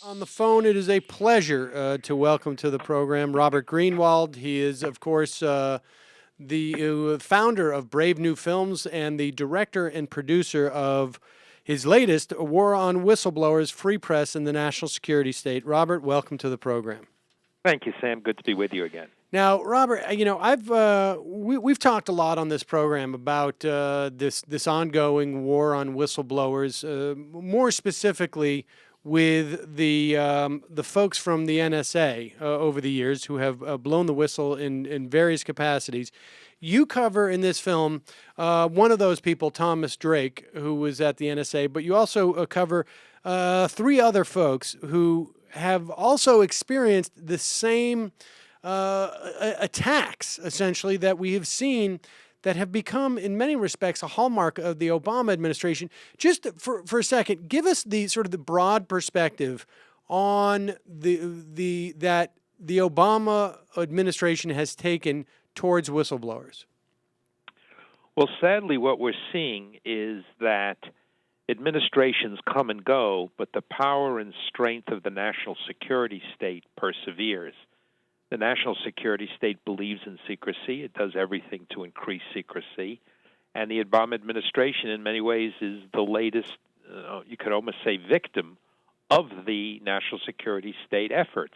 On the phone, it is a pleasure to welcome to the program Robert Greenwald. He is, of course, the founder of Brave New Films and the director and producer of his latest, War on Whistleblowers, Free Press in the National Security State. Robert, welcome to the program. Thank you, Sam. Good to be with you again. Now, Robert, we've talked a lot on this program about this ongoing war on whistleblowers, more specifically with the folks from the NSA over the years who have blown the whistle in various capacities. You cover in this film one of those people, Thomas Drake, who was at the NSA, but you also cover three other folks who have also experienced the same attacks, essentially, that we have seen that have become, in many respects, a hallmark of the Obama administration. Just for a second, give us the sort of the broad perspective on that the Obama administration has taken towards whistleblowers. Well, sadly, what we're seeing is that administrations come and go, but the power and strength of the national security state perseveres. The national security state believes in secrecy. It does everything to increase secrecy. And the Obama administration, in many ways, is the latest, you could almost say, victim of the national security state efforts.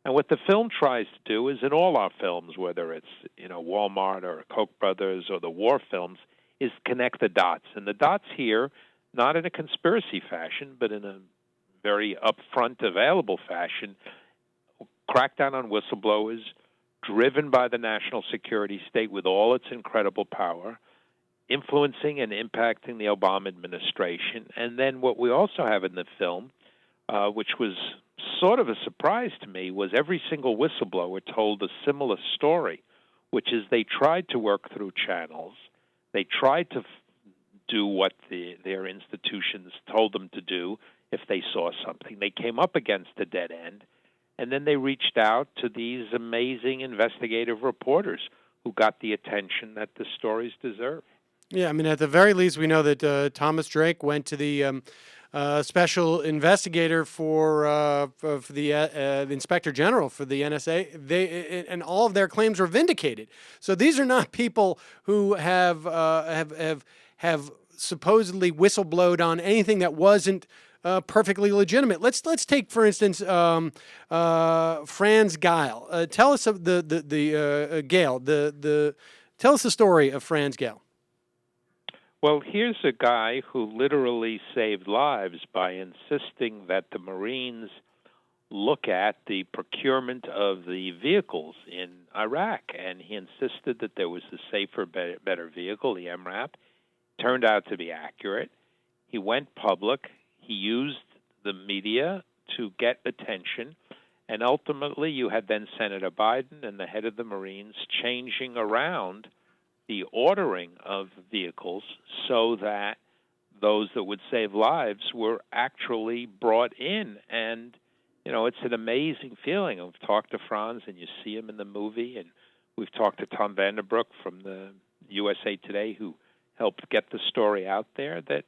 And what the film tries to do is, in all our films, whether it's Walmart or Koch brothers or the war films, is connect the dots. And the dots here, not in a conspiracy fashion, but in a very upfront, available fashion, crackdown on whistleblowers, driven by the national security state with all its incredible power, influencing and impacting the Obama administration. And then what we also have in the film, which was sort of a surprise to me, was every single whistleblower told a similar story, which is they tried to work through channels. They tried to do what their institutions told them to do if they saw something. They came up against a dead end. And then they reached out to these amazing investigative reporters who got the attention that the stories deserve. Yeah, I mean, at the very least, we know that Thomas Drake went to the special investigator for the Inspector General for the NSA. And all of their claims were vindicated. So these are not people who have supposedly whistleblowed on anything that wasn't perfectly legitimate. Let's take, for instance, Franz Geil. Tell us of the Gale. Tell us the story of Franz Geil. Well, here's a guy who literally saved lives by insisting that the Marines look at the procurement of the vehicles in Iraq, and he insisted that there was a safer, better vehicle, the MRAP. Turned out to be accurate. He went public. He used the media to get attention, and ultimately you had then Senator Biden and the head of the Marines changing around the ordering of vehicles so that those that would save lives were actually brought in. And, it's an amazing feeling. I've talked to Franz, and you see him in the movie, and we've talked to Tom Vanderbroek from the USA Today, who helped get the story out there, that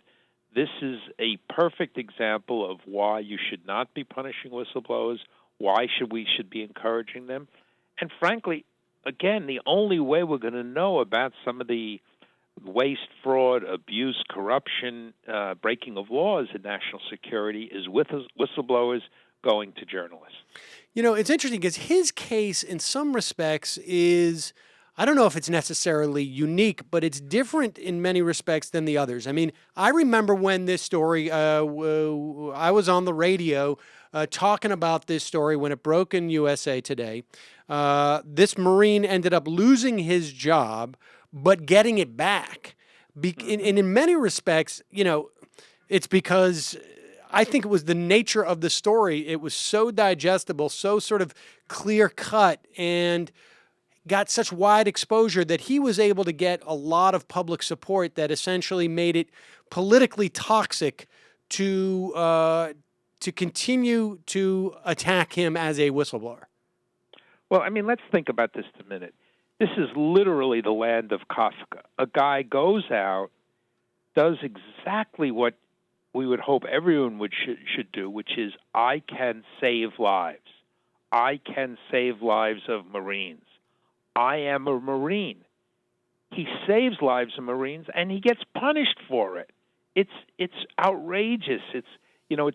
this is a perfect example of why you should not be punishing whistleblowers, why we should be encouraging them. And frankly, again, the only way we're going to know about some of the waste, fraud, abuse, corruption, breaking of laws in national security is with whistleblowers going to journalists. It's interesting because his case, in some respects, is, I don't know if it's necessarily unique, but it's different in many respects than the others. I mean, I remember when this story, I was on the radio talking about this story when it broke in USA Today. This Marine ended up losing his job, but getting it back. And in many respects, it's because I think it was the nature of the story. It was so digestible, so sort of clear cut, and got such wide exposure that he was able to get a lot of public support that essentially made it politically toxic to continue to attack him as a whistleblower. Well, I mean, let's think about this a minute. This is literally the land of Kafka. A guy goes out, does exactly what we would hope everyone should do, which is I can save lives. I can save lives of Marines. I am a Marine. He saves lives of Marines, and he gets punished for it. It's outrageous. It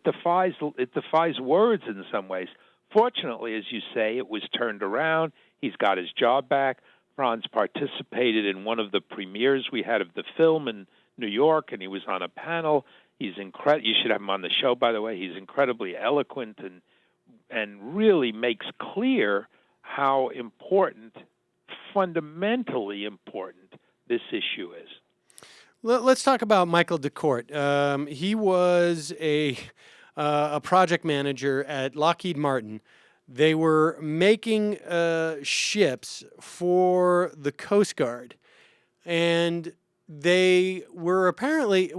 defies words in some ways. Fortunately, as you say, it was turned around. He's got his job back. Franz participated in one of the premieres we had of the film in New York, and he was on a panel. He's incredible. You should have him on the show, by the way. He's incredibly eloquent and really makes clear how important, fundamentally important, this issue is. Let's talk about Michael DeCourt. He was a project manager at Lockheed Martin. They were making ships for the Coast Guard, and they were apparently,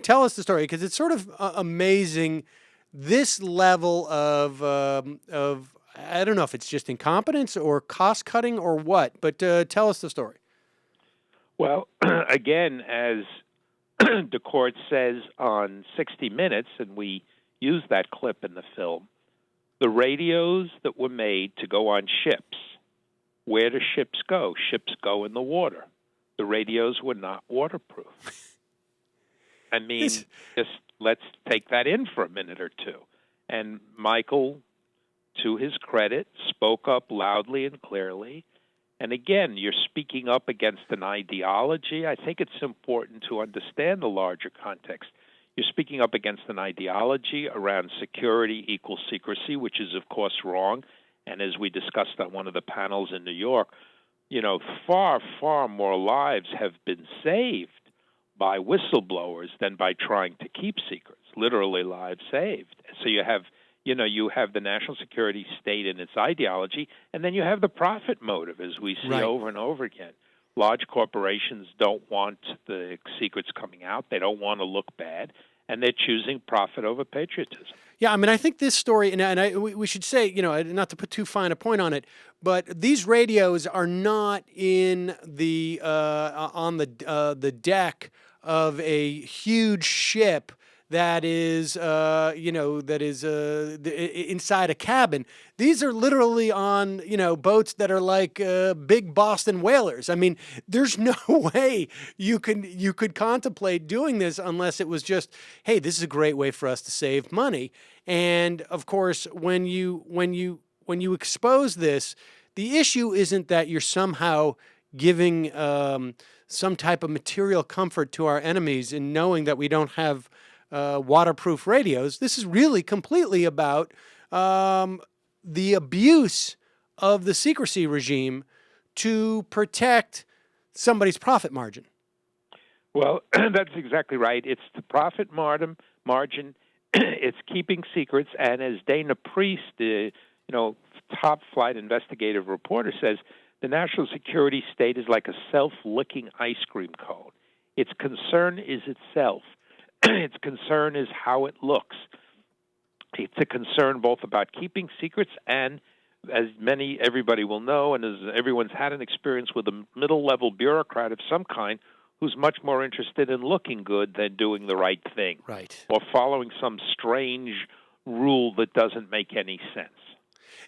tell us the story, because it's sort of amazing, this level of I don't know if it's just incompetence or cost cutting or what, but tell us the story. Well, again, as DeCourt says on 60 Minutes, and we use that clip in the film, the radios that were made to go on ships, where do ships go? Ships go in the water. The radios were not waterproof. I mean, just let's take that in for a minute or two. And Michael, to his credit, spoke up loudly and clearly. And again, you're speaking up against an ideology. I think it's important to understand the larger context. You're speaking up against an ideology around security equals secrecy, which is, of course, wrong. And as we discussed on one of the panels in New York, far, far more lives have been saved by whistleblowers than by trying to keep secrets, literally lives saved. So you have the national security state and its ideology, and then you have the profit motive, as we see over and over again. Large corporations don't want the secrets coming out. They don't want to look bad, and they're choosing profit over patriotism. Yeah, I think this story, we should say, not to put too fine a point on it, but these radios are not in the on the deck of a huge ship that is, inside a cabin. These are literally on, boats that are like big Boston whalers. I mean, there's no way you could contemplate doing this unless it was just, hey, this is a great way for us to save money. And of course, when you expose this, the issue isn't that you're somehow giving some type of material comfort to our enemies in knowing that we don't have waterproof radios. This is really completely about the abuse of the secrecy regime to protect somebody's profit margin. Well, that's exactly right. It's the profit margin. It's keeping secrets, and as Dana Priest, the top flight investigative reporter, says, the national security state is like a self-licking ice cream cone. Its concern is itself. Its concern is how it looks. It's a concern both about keeping secrets and, as everybody will know, and as everyone's had an experience with a middle-level bureaucrat of some kind who's much more interested in looking good than doing the right thing. Right. Or following some strange rule that doesn't make any sense.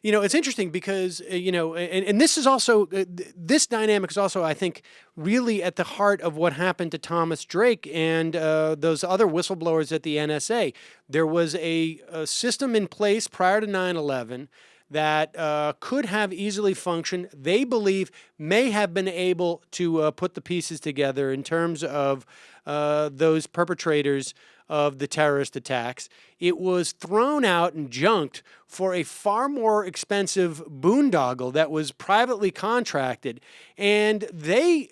It's interesting because, and this is also, this dynamic is also, I think, really at the heart of what happened to Thomas Drake and those other whistleblowers at the NSA. There was a system in place prior to 9/11 that could have easily functioned. They believe may have been able to put the pieces together in terms of those perpetrators of the terrorist attacks. It was thrown out and junked for a far more expensive boondoggle that was privately contracted. And the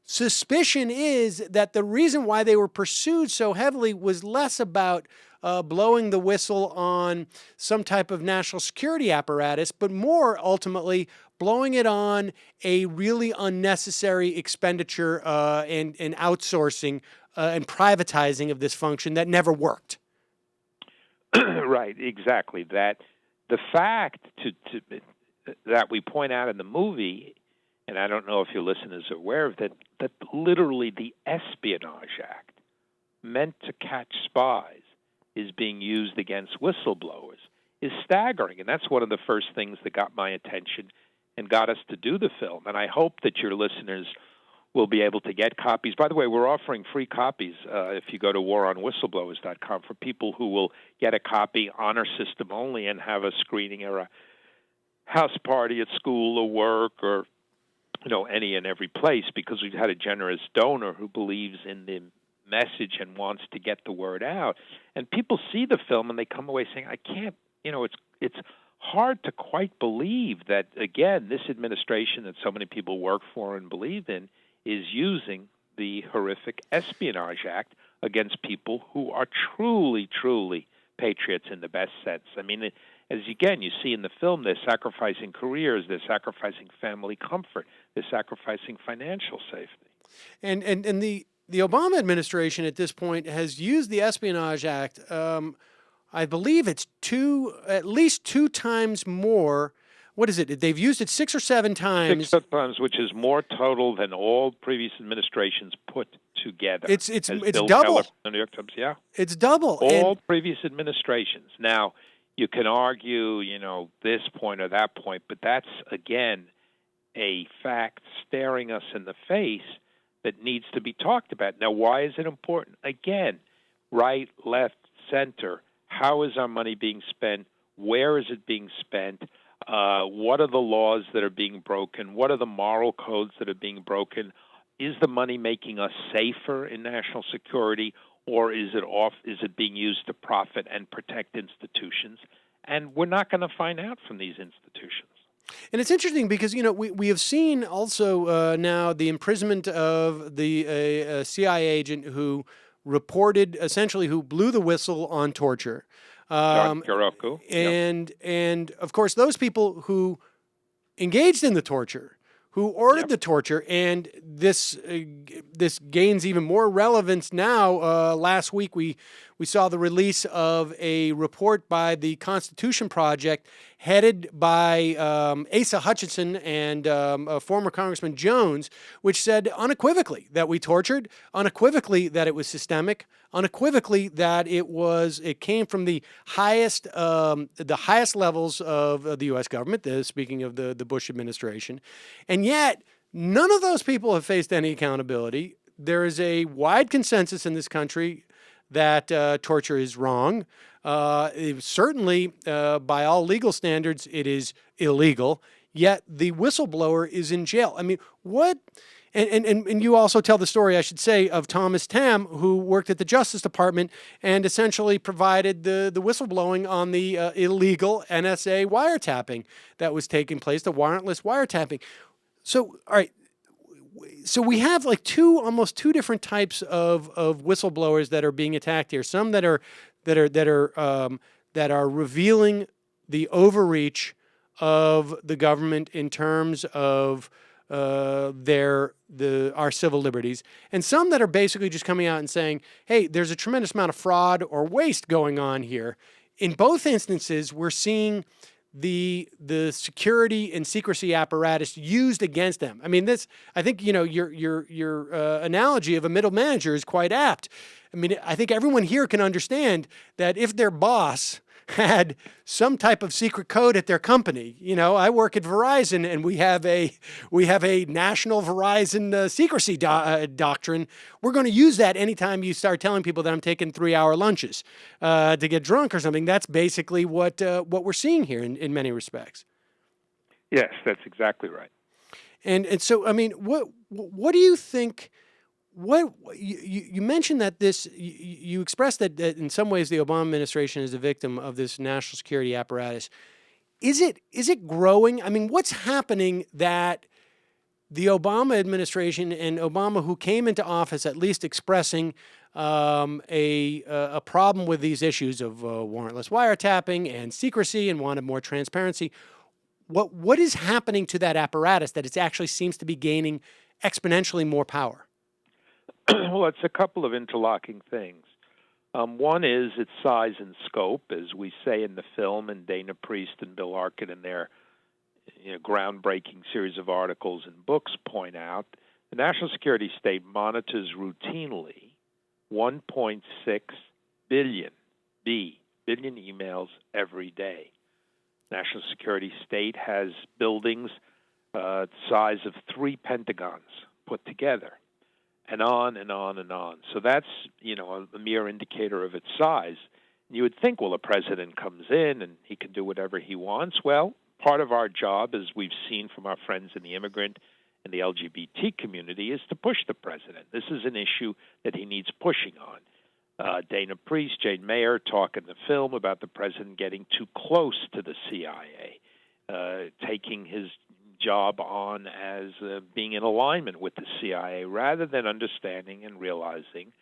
suspicion is that the reason why they were pursued so heavily was less about blowing the whistle on some type of national security apparatus, but more ultimately blowing it on a really unnecessary expenditure and outsourcing and privatizing of this function that never worked. Right, exactly. That the fact that we point out in the movie, and I don't know if your listeners are aware of that literally the Espionage Act meant to catch spies is being used against whistleblowers is staggering. And that's one of the first things that got my attention and got us to do the film. And I hope that your listeners will be able to get copies. By the way, we're offering free copies if you go to waronwhistleblowers.com for people who will get a copy, honor system only, and have a screening or a house party at school or work or any and every place, because we've had a generous donor who believes in the message and wants to get the word out. And people see the film and they come away saying, I can't, it's hard to quite believe that, again, this administration that so many people work for and believe in is using the horrific Espionage Act against people who are truly, truly patriots in the best sense. I mean, as again, you see in the film, they're sacrificing careers, they're sacrificing family comfort, they're sacrificing financial safety. And the Obama administration at this point has used the Espionage Act. I believe it's at least two times more. What is it? They've used it 6 or 7 times. 6 times, which is more total than all previous administrations put together. It's Bill double. Keller from the New York Times, yeah. It's double. All previous administrations. Now, you can argue, this point or that point, but that's, again, a fact staring us in the face that needs to be talked about. Now, why is it important? Again, right, left, center. How is our money being spent? Where is it being spent? What are the laws that are being broken? What are the moral codes that are being broken? Is the money making us safer in national security, or is it being used to profit and protect institutions? And we're not going to find out from these institutions. And it's interesting because, we have seen also now the imprisonment of the CIA agent who reported, essentially, who blew the whistle on torture. John Kuroku. And of course, those people who engaged in the torture, who ordered the torture, and this gains even more relevance now. Last week, we saw the release of a report by the Constitution Project, headed by Asa Hutchinson and former Congressman Jones, which said unequivocally that we tortured, unequivocally that it was systemic, unequivocally that it came from the highest levels of the U.S. government. Speaking of the Bush administration, and yet none of those people have faced any accountability. There is a wide consensus in this country that torture is wrong. Certainly, by all legal standards, it is illegal. Yet the whistleblower is in jail. I mean, what? And you also tell the story, I should say, of Thomas Tam, who worked at the Justice Department and essentially provided the whistleblowing on the illegal NSA wiretapping that was taking place, the warrantless wiretapping. So, all right. So we have like almost two different types of whistleblowers that are being attacked here. Some that are revealing the overreach of the government in terms of our civil liberties, and some that are basically just coming out and saying, "Hey, there's a tremendous amount of fraud or waste going on here." In both instances, we're seeing the security and secrecy apparatus used against them. I mean, I think your analogy of a middle manager is quite apt. I mean, I think everyone here can understand that if their boss had some type of secret code at their company. I work at Verizon, and we have a national Verizon secrecy doctrine. We're going to use that anytime you start telling people that I'm taking 3-hour lunches to get drunk or something. That's basically what we're seeing here in many respects. Yes, that's exactly right. And so, I mean, what do you think? What you mentioned that you expressed that in some ways the Obama administration is a victim of this national security apparatus. Is it growing? I mean, what's happening that the Obama administration and Obama, who came into office at least expressing a problem with these issues of warrantless wiretapping and secrecy and wanted more transparency, what is happening to that apparatus that it actually seems to be gaining exponentially more power? Well, it's a couple of interlocking things. One is its size and scope, as we say in the film, and Dana Priest and Bill Arkin in their groundbreaking series of articles and books point out. The national security state monitors routinely 1.6 billion, billion emails every day. National Security State has buildings size of 3 Pentagons put together, and on and on and on. So that's, a mere indicator of its size. You would think, well, the president comes in and he can do whatever he wants. Well, part of our job, as we've seen from our friends in the immigrant and the LGBT community, is to push the president. This is an issue that he needs pushing on. Dana Priest, Jane Mayer talk in the film about the president getting too close to the CIA, taking his job on as being in alignment with the CIA, rather than understanding and realizing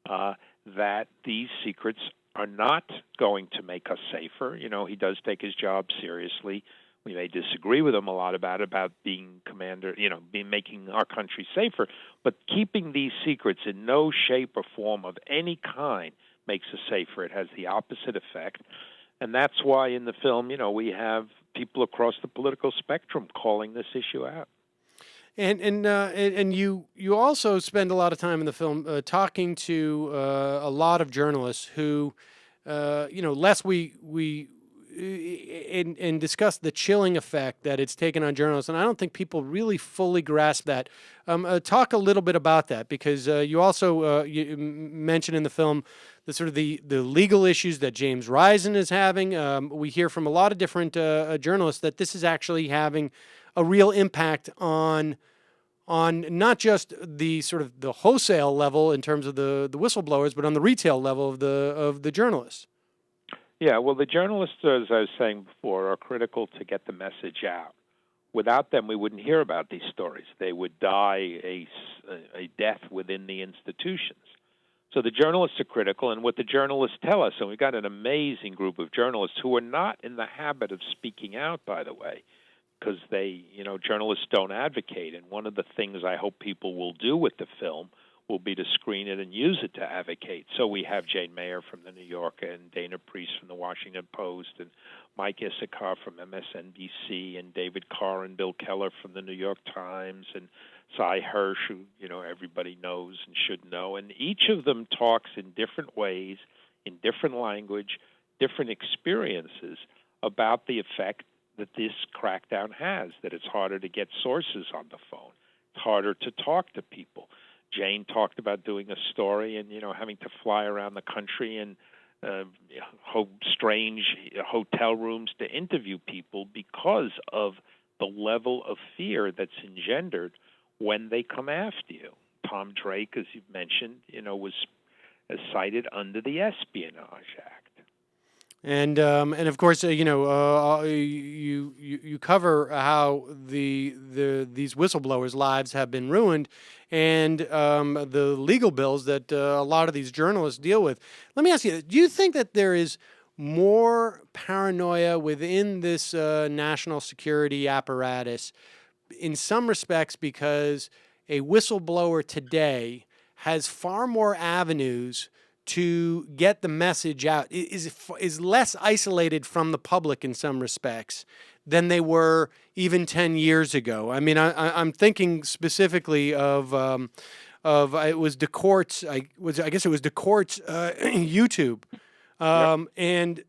that these secrets are not going to make us safer. He does take his job seriously. We may disagree with him a lot about being commander, making our country safer, but keeping these secrets in no shape or form of any kind makes us safer. It has the opposite effect. And that's why in the film, we have people across the political spectrum calling this issue out. And you also spend a lot of time in the film talking to a lot of journalists who, lest we and discuss the chilling effect that it's taken on journalists, and I don't think people really fully grasp that. Talk a little bit about that, because you also you mention in the film the sort of the legal issues that James Risen is having. We hear from a lot of different journalists that this is actually having a real impact on not just the sort of the wholesale level in terms of the whistleblowers, but on the retail level of the journalists. Yeah, well, the journalists, as I was saying before, are critical to get the message out. Without them, we wouldn't hear about these stories. They would die a death within the institutions. So the journalists are critical, and what the journalists tell us, and we've got an amazing group of journalists who are not in the habit of speaking out, by the way, because journalists don't advocate. And one of the things I hope people will do with the film will be to screen it and use it to advocate. So we have Jane Mayer from the New Yorker, and Dana Priest from the Washington Post, and Mike Issacar from MSNBC, and David Carr and Bill Keller from the New York Times, and Cy Hirsch, who everybody knows and should know. And each of them talks in different ways, in different language, different experiences about the effect that this crackdown has, that it's harder to get sources on the phone. It's harder to talk to people. Jane talked about doing a story and, having to fly around the country and strange hotel rooms to interview people because of the level of fear that's engendered when they come after you. Tom Drake, as you've mentioned, was cited under the Espionage Act. And of course, you cover how these whistleblowers' lives have been ruined, and the legal bills that a lot of these journalists deal with. Let me ask you: do you think that there is more paranoia within this national security apparatus, in some respects, because a whistleblower today has far more avenues to get the message out, is less isolated from the public in some respects than they were even 10 years ago? I mean, I'm thinking specifically of it was DeCourt's, I guess it was DeCourt's YouTube, and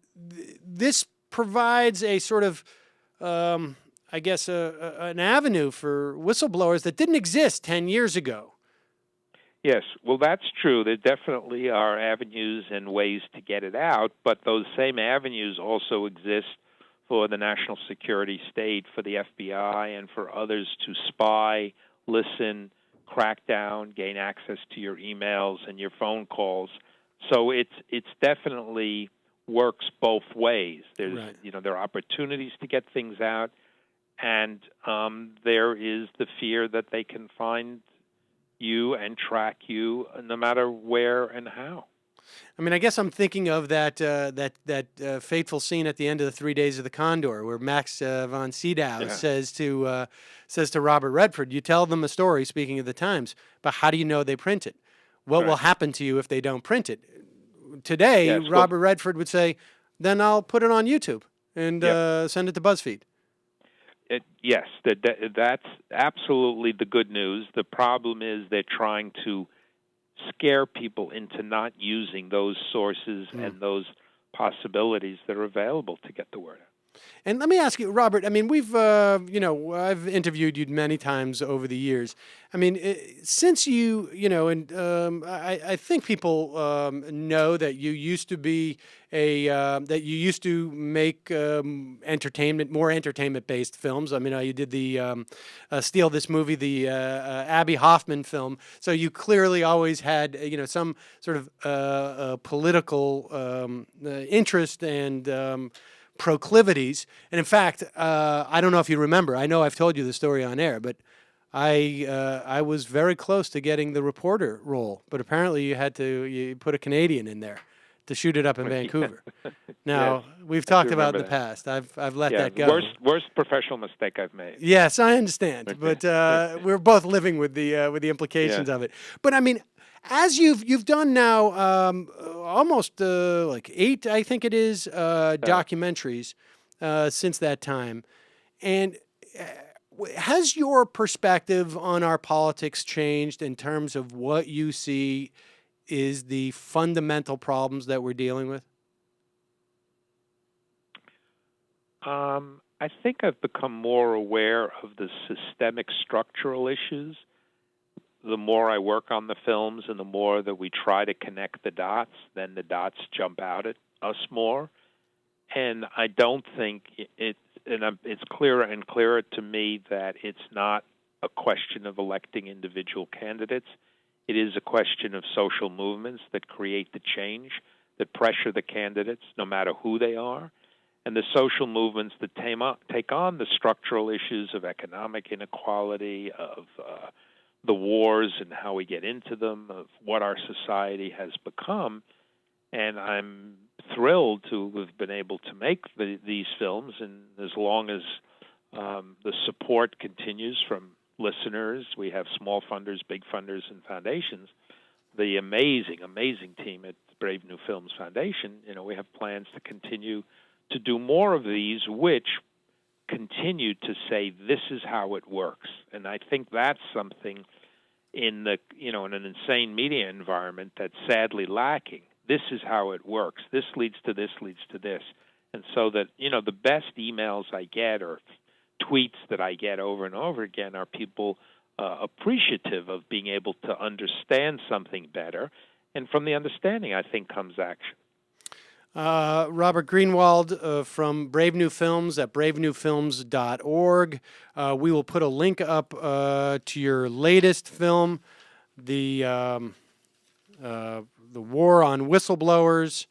this provides a sort of I guess an avenue for whistleblowers that didn't exist 10 years ago. Yes, well, that's true. There definitely are avenues and ways to get it out, but those same avenues also exist for the national security state, for the FBI, and for others to spy, listen, crack down, gain access to your emails and your phone calls. So it's definitely works both ways. There's right. There are opportunities to get things out, and there is the fear that they can find you and track you no matter where and how. I mean, I guess I'm thinking of that fateful scene at the end of the 3 Days of the Condor, where Max von Sydow says to Robert Redford, "You tell them a story." Speaking of the Times, but how do you know they print it? What will happen to you if they don't print it? Today, Robert Redford would say, "Then I'll put it on YouTube and send it to BuzzFeed." Yes, that's absolutely the good news. The problem is they're trying to scare people into not using those sources and those possibilities that are available to get the word out. And let me ask you, Robert, I mean, I've interviewed you many times over the years. I mean, since I think people know that you used to be that you used to make more entertainment-based films. I mean, you did the Steal This Movie, the Abby Hoffman film. So you clearly always had, some sort of political interest and proclivities. And in fact, I don't know if you remember, I know I've told you the story on air, but I was very close to getting the reporter role, but apparently you put a Canadian in there to shoot it up in Vancouver. Now, Yes, we've talked about remember in the that. past. I've let that go. Worst professional mistake I've made. Yes, I understand, but we're both living with the implications of it. But I mean, as you've done now almost like 8, I think it is, documentaries since that time, and has your perspective on our politics changed in terms of what you see is the fundamental problems that we're dealing with? I think I've become more aware of the systemic structural issues. The more I work on the films and the more that we try to connect the dots, then the dots jump out at us more. And I don't think it's clearer and clearer to me that it's not a question of electing individual candidates. It is a question of social movements that create the change, that pressure the candidates, no matter who they are, and the social movements that take on the structural issues of economic inequality, of the wars and how we get into them, of what our society has become. And I'm thrilled to have been able to make these films, and as long as the support continues from listeners, we have small funders, big funders, and foundations, the amazing team at Brave New Films Foundation, we have plans to continue to do more of these, which continue to say this is how it works. And I think that's something in in an insane media environment that's sadly lacking. This is how it works. This leads to this, leads to this. And so that, the best emails I get or tweets that I get over and over again are people appreciative of being able to understand something better. And from the understanding, I think, comes action. Robert Greenwald from Brave New Films at bravenewfilms.org. We will put a link up to your latest film, the War on Whistleblowers.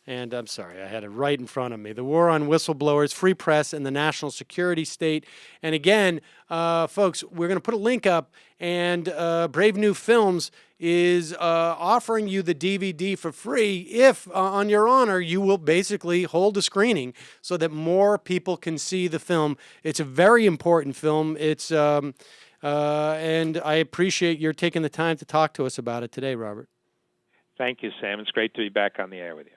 And I'm sorry, I had it right in front of me. The War on Whistleblowers, Free Press, and the National Security State. And again, folks, we're going to put a link up, and Brave New Films is offering you the DVD for free if, on your honor, you will basically hold a screening so that more people can see the film. It's a very important film. It's and I appreciate your taking the time to talk to us about it today, Robert. Thank you, Sam. It's great to be back on the air with you.